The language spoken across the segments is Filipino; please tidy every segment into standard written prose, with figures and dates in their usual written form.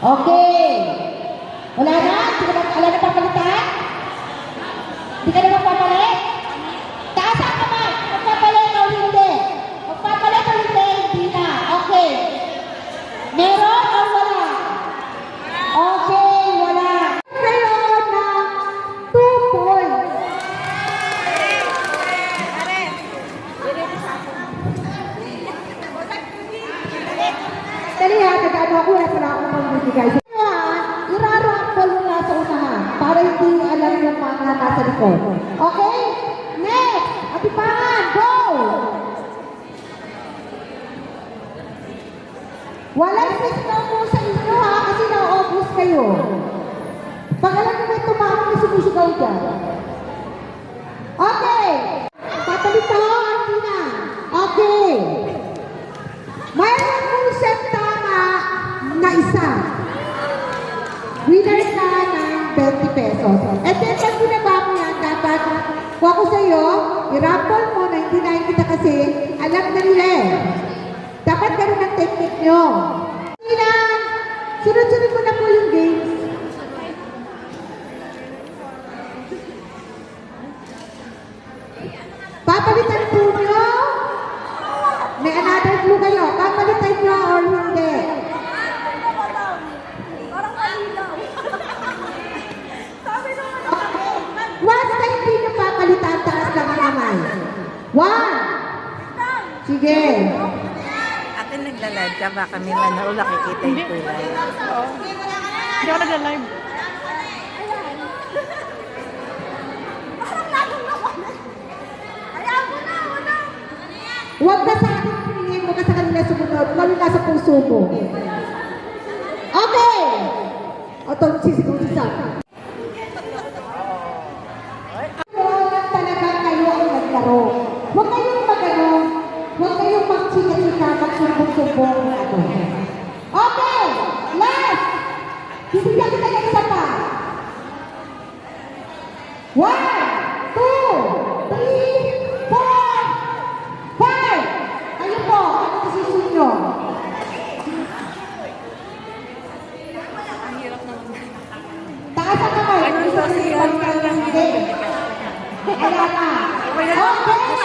Okay. Wala na? Wala na papalitan? Hindi ka na magpapalit? Taas ang kamay. Magpapalit o hindi? Magpapalit o hindi? Hindi na. Okay. Meron o wala? Okay, wala. Kayo na 2 points. Dali ha, nag-ano ako, wala pala ako magbibigay. Irarapol mo nga sa unahan para hindi alam yung mga nasa likod. Okay? Next! Atipangan! Go! Walang sigaw mo sa inyo ha, kasi na-obvious kayo. Pag alam mo may tumawag na sumisigaw dyan. Okay! Papalito, hindi na. Okay. Mayroon kong siyang tama na isa. Winner ka ng 20 pesos. And then, pag binaba mo yan, dapat kuha ko sa'yo, i-raffle mo na hindi na kita kasi alam na nila eh. Dapat ganun ang technique nyo. Hindi na, sunod-sunod mo na po yung games. Papalitan po nyo. May another clue kayo. Papalitan nyo or hindi. Once na hindi nyo papalitan, taas lang ang kamay. 1. Sige. Akin nagla-live ka, baka may manood nakikita yung kulay. Oo. Hindi ako nagla-live. Huwag ka sa akin pinigay mo ka sa kanila sumunod. Kami nasa puso mo. Okay! O, ito, sisigaw si Sam. Huwag talaga kayo ang naglaro. Huwag kayong magano. Huwag kayong magchika-chika, magsumbong-sumbong. Okay! Last! Bibigyan kita ng isa pa. 1, 2, 3, 4, 5. Kayo po, ano decision nyo? Taas ang kamay. Ano sa siya? Hindi. Wala na. Okay.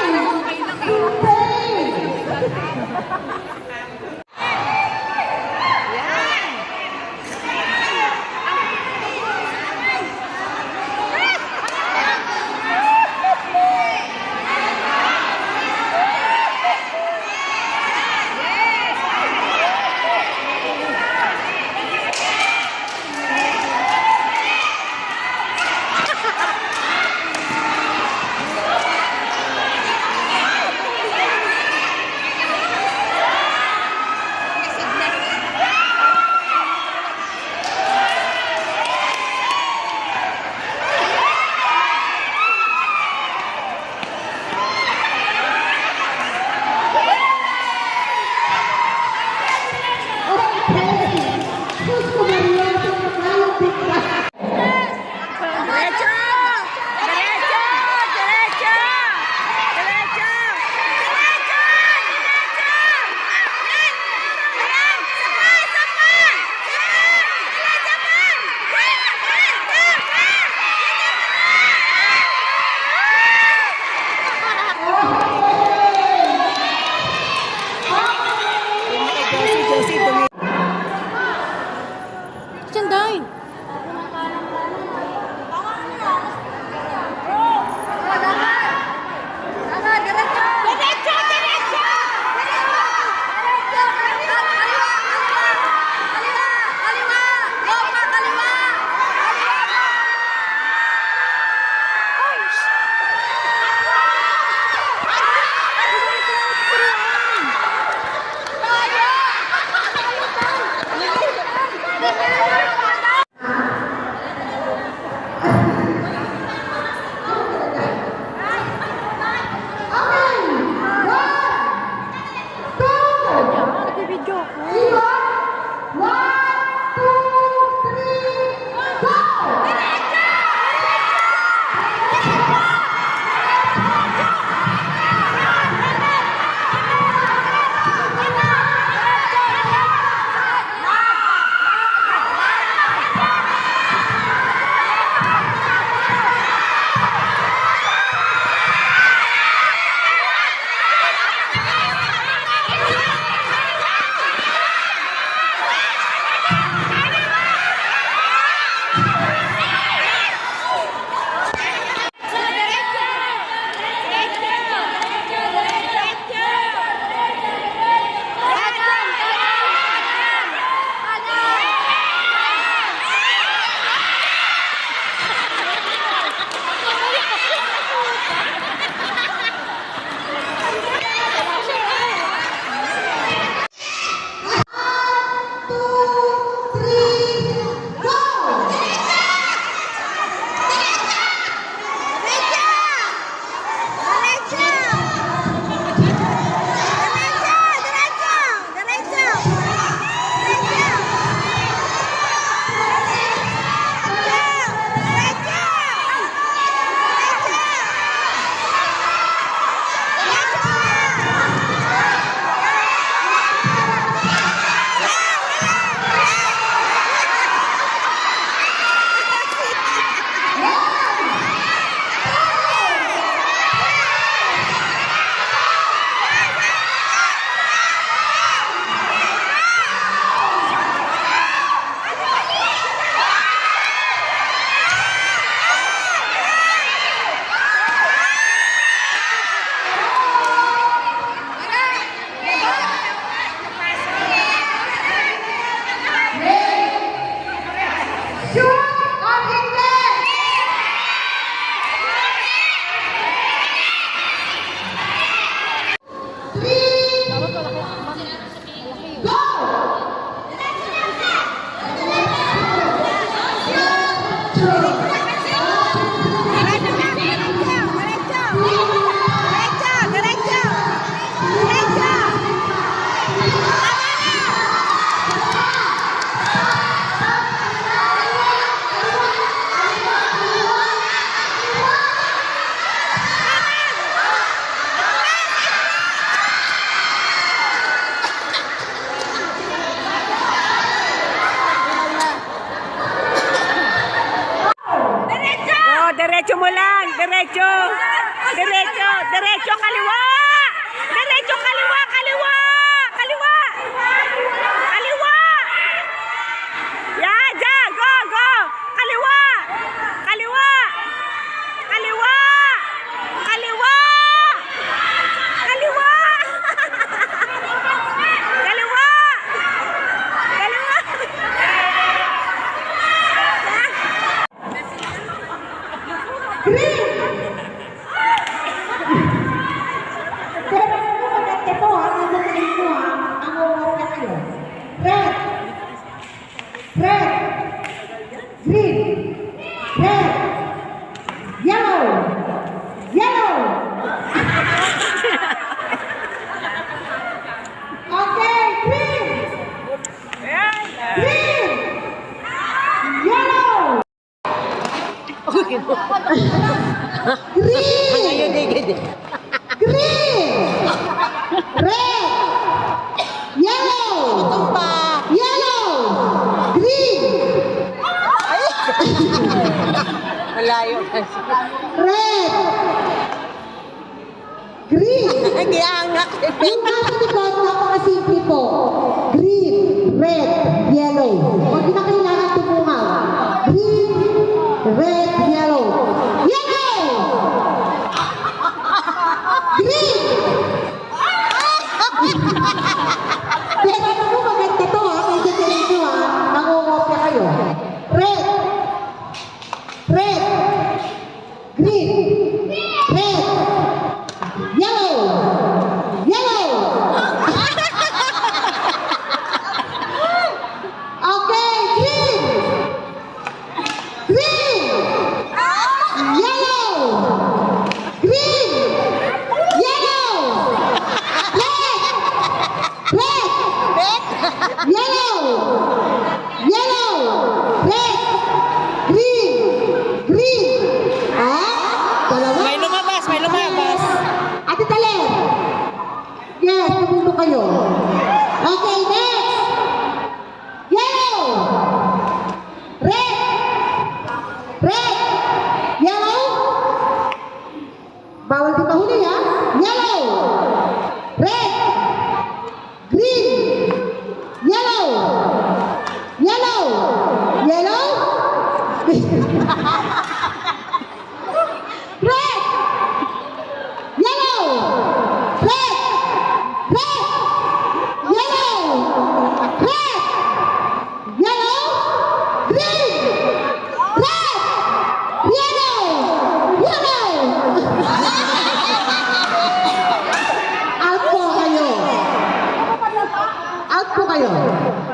Diretso. Diretso. Diretso, kaliwa. Diretso, kaliwa, kaliwa. Kaliwa. Kaliwa. Yan, dyan. Go, go. Kaliwa. Kaliwa. Kaliwa. Kaliwa. Kaliwa. Kaliwa. Kaliwa. Green! Pero bago mo maganda po ha, nandun ko ha, ang uwap na kayo. Red! Red! Green! Red! Yellow! Yellow! Okay, green! Green! Yellow! Green! Green! Red! Yellow! Yellow! Green! Malayo. Red! Green! Nag-iangak. Yung nasa likod, napakasimple po. Green, red, yellow. Huwag na kailangan tumungaw. Green, red, yellow. Yellow! Green! Pero ano mo maganda to ha? Kasi tingin ko ha, nangungopya kayo. Red! Red! Green! Red! Yellow! Yellow! Okay, green! Green! Yellow! Green! Yellow! Red! Red! Yellow! Yellow! Red! Green! Green! Dalawa? May lumabas, may lumabas. Ate Talen! Yes, tumulo kayo. Okay, next! Yellow! Red! Red! Yellow! Bawal di mahuli ha? Yellow! Red! Green! Yellow! Yellow! Yellow! Red! Yellow! Red! Red! Yellow! Red! Yellow! Green! Red! Yellow! Yellow! Out po kayo. Out po kayo.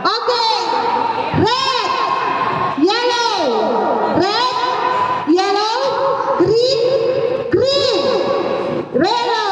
Okay! Red! Yellow! Red! Yellow! Green! Green! Yellow!